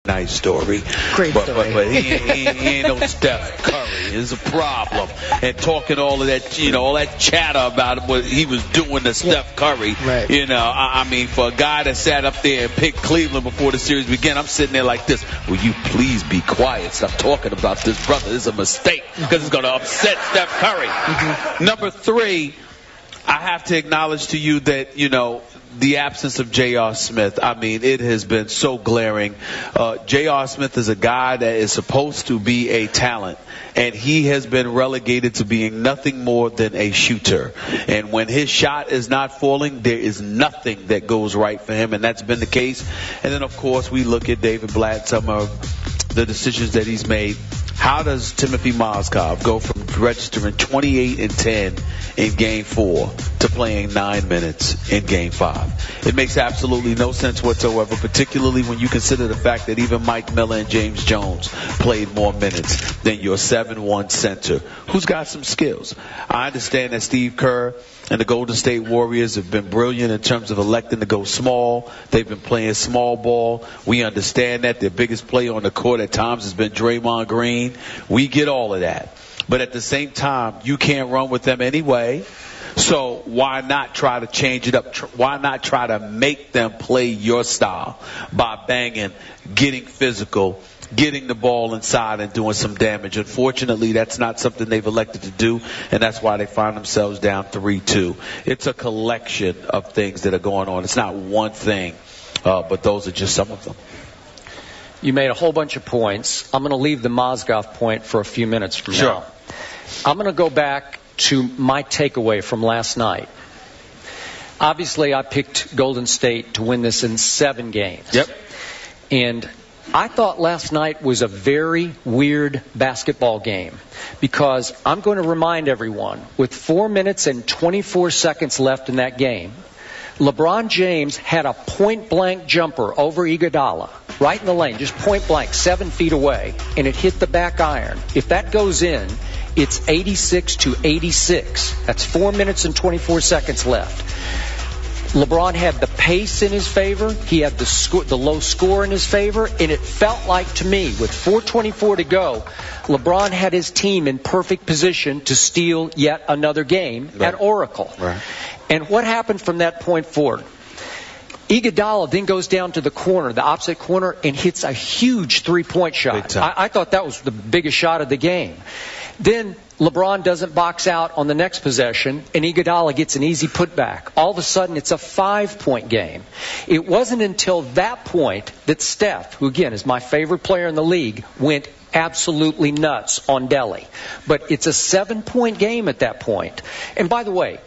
nice story. Great story. But he ain't no Steph Curry. Is a problem. And talking all of that, all that chatter about what he was doing to Steph Curry. Right. I mean, for a guy that sat up there and picked Cleveland before the series began, I'm sitting there like this. Will you please be quiet? Stop talking about this, brother. This is a mistake because it's going to upset Steph Curry. Mm-hmm. Number 3, I have to acknowledge to you that, the absence of J.R. Smith. I mean, it has been so glaring. J.R. Smith is a guy that is supposed to be a talent, and he has been relegated to being nothing more than a shooter. And when his shot is not falling, there is nothing that goes right for him, and that's been the case. And then, of course, we look at David Blatt, some of the decisions that he's made. How does Timothy Mozgov go from registering 28 and 10 in Game 4 to playing 9 minutes in Game 5? It makes absolutely no sense whatsoever, particularly when you consider the fact that even Mike Miller and James Jones played more minutes than your 7-1 center, who's got some skills. I understand that Steve Kerr and the Golden State Warriors have been brilliant in terms of electing to go small. They've been playing small ball. We understand that. Their biggest player on the court at times has been Draymond Green. We get all of that. But at the same time, you can't run with them anyway. So why not try to change it up? Why not try to make them play your style by banging, getting physical, getting the ball inside and doing some damage? Unfortunately, that's not something they've elected to do, and that's why they find themselves down 3-2. It's a collection of things that are going on. It's not one thing, but those are just some of them. You made a whole bunch of points. I'm going to leave the Mozgov point for a few minutes from now. I'm going to go back to my takeaway from last night. Obviously, I picked Golden State to win this in 7 games. Yep. And I thought last night was a very weird basketball game because I'm going to remind everyone, with 4 minutes and 24 seconds left in that game, LeBron James had a point-blank jumper over Iguodala, right in the lane, just point-blank, 7 feet away, and it hit the back iron. If that goes in, it's 86-86. That's 4 minutes and 24 seconds left. LeBron had the pace in his favor. He had the low score in his favor. And it felt like to me, with 4:24 to go, LeBron had his team in perfect position to steal yet another game at Oracle. Right. And what happened from that point forward? Iguodala then goes down to the corner, the opposite corner, and hits a huge three-point shot. I thought that was the biggest shot of the game. Then LeBron doesn't box out on the next possession, and Iguodala gets an easy putback. All of a sudden, it's a 5-point game. It wasn't until that point that Steph, who again is my favorite player in the league, went absolutely nuts on Delly. But it's a 7-point game at that point. And by the way,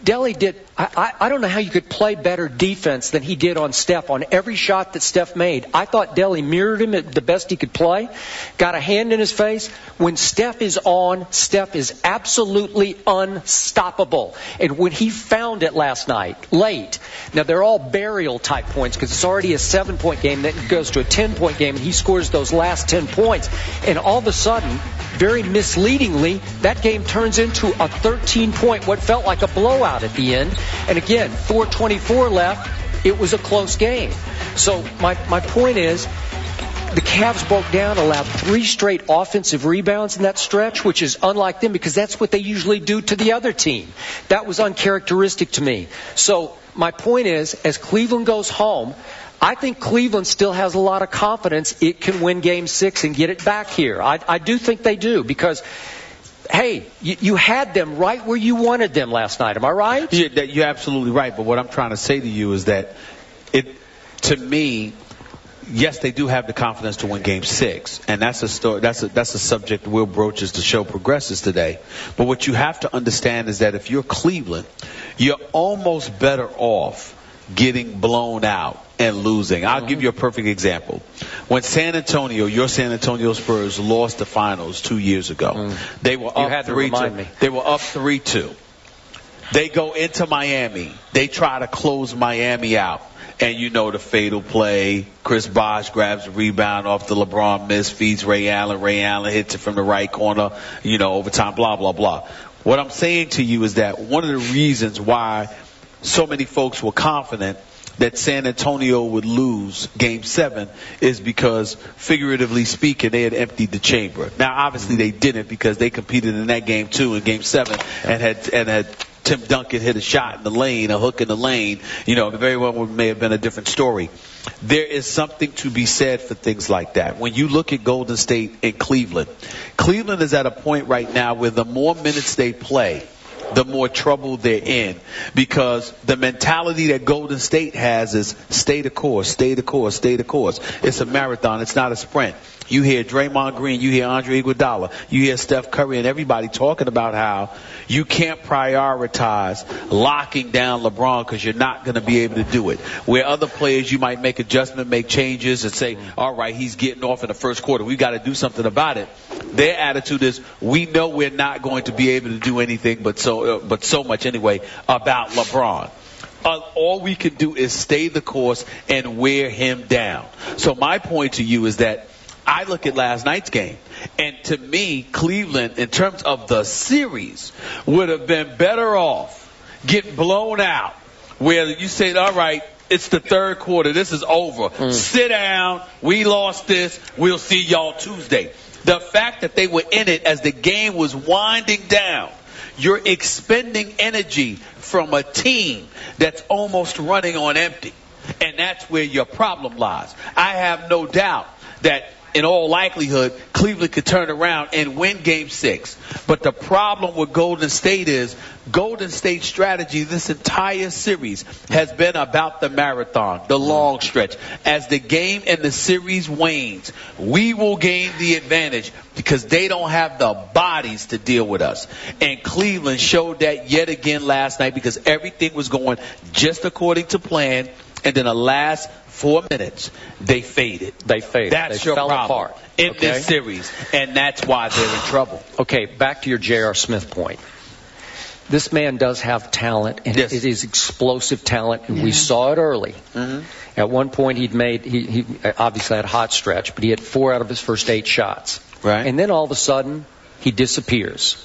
Delly did, I don't know how you could play better defense than he did on Steph. On every shot that Steph made, I thought Delly mirrored him at the best he could play, got a hand in his face. When Steph is on, Steph is absolutely unstoppable. And when he found it last night, late, now they're all burial type points because it's already a 7-point game that goes to a 10-point game, and he scores those last 10 points. And all of a sudden, very misleadingly, that game turns into a 13-point, what felt like a blowout at the end. And again, 4:24 left. It was a close game. So my point is, the Cavs broke down, allowed 3 straight offensive rebounds in that stretch, which is unlike them because that's what they usually do to the other team. That was uncharacteristic to me. So my point is, as Cleveland goes home, I think Cleveland still has a lot of confidence it can win Game 6 and get it back here. I do think they do because, hey, you had them right where you wanted them last night. Am I right? Yeah, you're absolutely right. But what I'm trying to say to you is that to me, yes, they do have the confidence to win Game 6, and that's a story. That's a subject Will broach as the show progresses today. But what you have to understand is that if you're Cleveland, you're almost better off getting blown out and losing. I'll give you a perfect example. When your San Antonio Spurs lost the finals 2 years ago, they were up 3-2. They were up 3-2. They go into Miami. They try to close Miami out. And you know the fatal play. Chris Bosh grabs the rebound off the LeBron miss, feeds Ray Allen. Ray Allen hits it from the right corner, overtime, blah, blah, blah. What I'm saying to you is that one of the reasons why so many folks were confident that San Antonio would lose Game 7 is because, figuratively speaking, they had emptied the chamber. Now, obviously, they didn't because they competed in that game too, in Game 7, and had Tim Duncan hit a shot in the lane, a hook in the lane. Very well may have been a different story. There is something to be said for things like that. When you look at Golden State and Cleveland is at a point right now where the more minutes they play, the more trouble they're in, because the mentality that Golden State has is stay the course, stay the course, stay the course. It's a marathon. It's not a sprint. You hear Draymond Green, you hear Andre Iguodala, you hear Steph Curry and everybody talking about how you can't prioritize locking down LeBron because you're not going to be able to do it. Where other players, you might make adjustment, make changes, and say, all right, he's getting off in the first quarter. We got to do something about it. Their attitude is, we know we're not going to be able to do anything but so much anyway about LeBron. All we can do is stay the course and wear him down. So my point to you is that I look at last night's game, and to me, Cleveland, in terms of the series, would have been better off getting blown out, where you said, all right, it's the third quarter, this is over. Sit down, we lost this, we'll see y'all Tuesday. The fact that they were in it as the game was winding down, you're expending energy from a team that's almost running on empty. And that's where your problem lies. I have no doubt that in all likelihood, Cleveland could turn around and win Game 6. But the problem with Golden State is Golden State's strategy this entire series has been about the marathon, the long stretch. As the game and the series wanes, we will gain the advantage because they don't have the bodies to deal with us. And Cleveland showed that yet again last night because everything was going just according to plan. And then the last 4 minutes, they faded. That's your problem apart in this series, and that's why they're in trouble. Okay, back to your J.R. Smith point. This man does have talent, and it is explosive talent, and we saw it early. At one point, he obviously had a hot stretch, but he had 4 out of his first 8 shots. Right. And then all of a sudden, he disappears.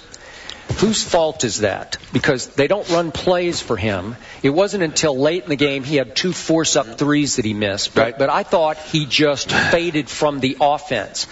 Whose fault is that? Because they don't run plays for him. It wasn't until late in the game he had 2 force-up threes that he missed. But I thought he just faded from the offense.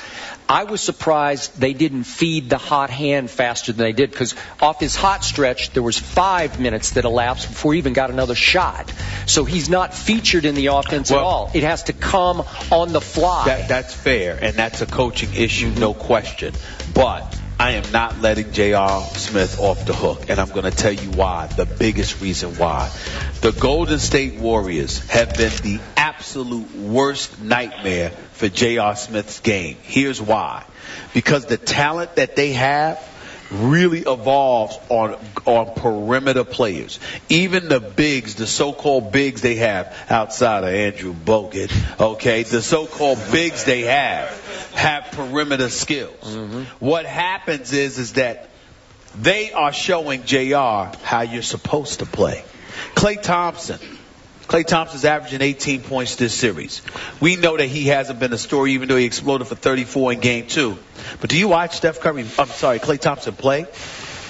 I was surprised they didn't feed the hot hand faster than they did, because off his hot stretch, there was 5 minutes that elapsed before he even got another shot. So he's not featured in the offense at all. It has to come on the fly. That's fair, and that's a coaching issue, no question. But I am not letting J.R. Smith off the hook, and I'm going to tell you why, the biggest reason why. The Golden State Warriors have been the absolute worst nightmare for J.R. Smith's game. Here's why. Because the talent that they have really evolves on perimeter players. Even the bigs, the so-called bigs they have outside of Andrew Bogut, the so-called bigs they have perimeter skills. What happens is that they are showing JR how you're supposed to play. Klay Thompson's averaging 18 points this series. We know that he hasn't been a story, even though he exploded for 34 in Game 2. But do you watch Klay Thompson play?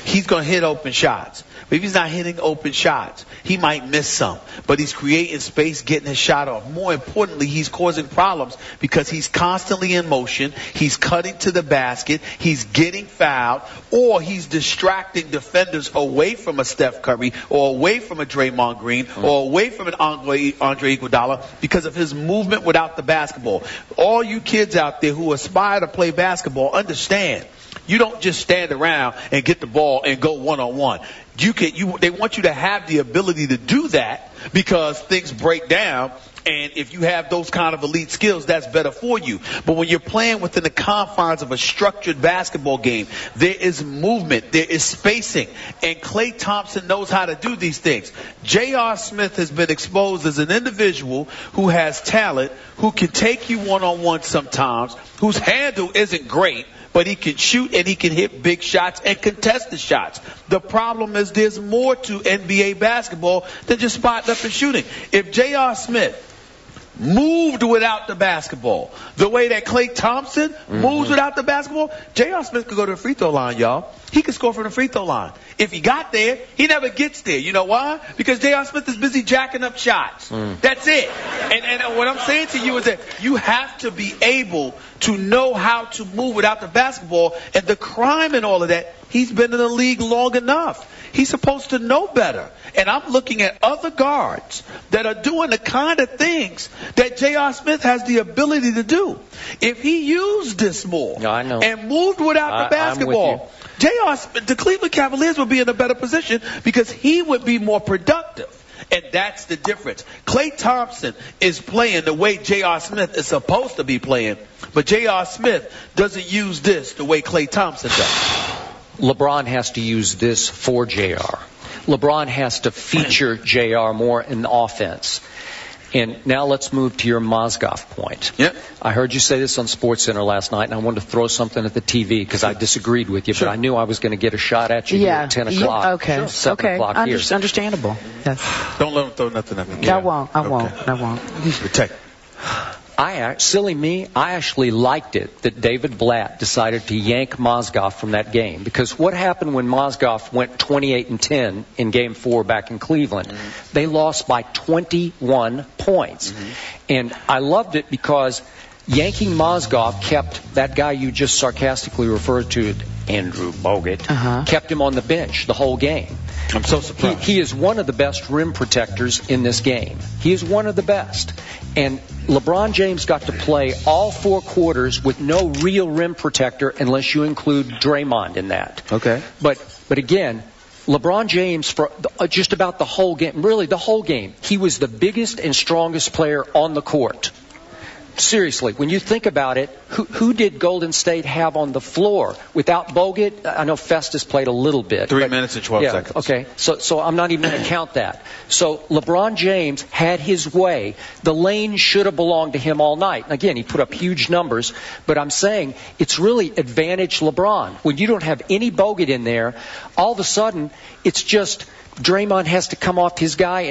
He's going to hit open shots. But if he's not hitting open shots, he might miss some. But he's creating space, getting his shot off. More importantly, he's causing problems because he's constantly in motion. He's cutting to the basket. He's getting fouled. Or he's distracting defenders away from a Steph Curry or away from a Draymond Green or away from an Andre Iguodala because of his movement without the basketball. All you kids out there who aspire to play basketball, understand. You don't just stand around and get the ball and go one-on-one. They want you to have the ability to do that because things break down, and if you have those kind of elite skills, that's better for you. But when you're playing within the confines of a structured basketball game, there is movement, there is spacing, and Klay Thompson knows how to do these things. J.R. Smith has been exposed as an individual who has talent, who can take you one-on-one sometimes, whose handle isn't great, but he can shoot and he can hit big shots and contest the shots. The problem is there's more to NBA basketball than just spotting up and shooting. If J.R. Smith moved without the basketball, the way that Klay Thompson moves without the basketball, J.R. Smith could go to the free throw line, y'all. He could score from the free throw line. If he got there, he never gets there. You know why? Because J.R. Smith is busy jacking up shots. That's it. And what I'm saying to you is that you have to be able to know how to move without the basketball. And the crime in all of that, he's been in the league long enough. He's supposed to know better. And I'm looking at other guards that are doing the kind of things that J.R. Smith has the ability to do. If he used this more and moved without the basketball, J.R. Smith, the Cleveland Cavaliers would be in a better position because he would be more productive. And that's the difference. Klay Thompson is playing the way J.R. Smith is supposed to be playing, but J.R. Smith doesn't use this the way Klay Thompson does. LeBron has to use this for J.R. LeBron has to feature J.R. more in the offense. And now let's move to your Mozgov point. Yep. I heard you say this on SportsCenter last night, and I wanted to throw something at the TV because I disagreed with you, but I knew I was going to get a shot at you here at 10 o'clock. Okay. 7 o'clock here. Understandable. Yes. Don't let him throw nothing at me. I won't. I won't. Protect. Silly me, I actually liked it that David Blatt decided to yank Mozgov from that game. Because what happened when Mozgov went 28-10 in Game 4 back in Cleveland? They lost by 21 points. And I loved it because yanking Mozgov kept that guy you just sarcastically referred to, Andrew Bogut, kept him on the bench the whole game. I'm so surprised. He is one of the best rim protectors in this game. He is one of the best. And LeBron James got to play all 4 quarters with no real rim protector unless you include Draymond in that. Okay. But again, LeBron James, for just about the whole game, really the whole game, he was the biggest and strongest player on the court. Seriously, when you think about it, who did Golden State have on the floor? Without Bogut, I know Festus played a little bit. 3 minutes and 12 seconds. Okay, so I'm not even going to count that. So LeBron James had his way. The lane should have belonged to him all night. Again, he put up huge numbers, but I'm saying it's really advantage LeBron. When you don't have any Bogut in there, all of a sudden it's just Draymond has to come off his guy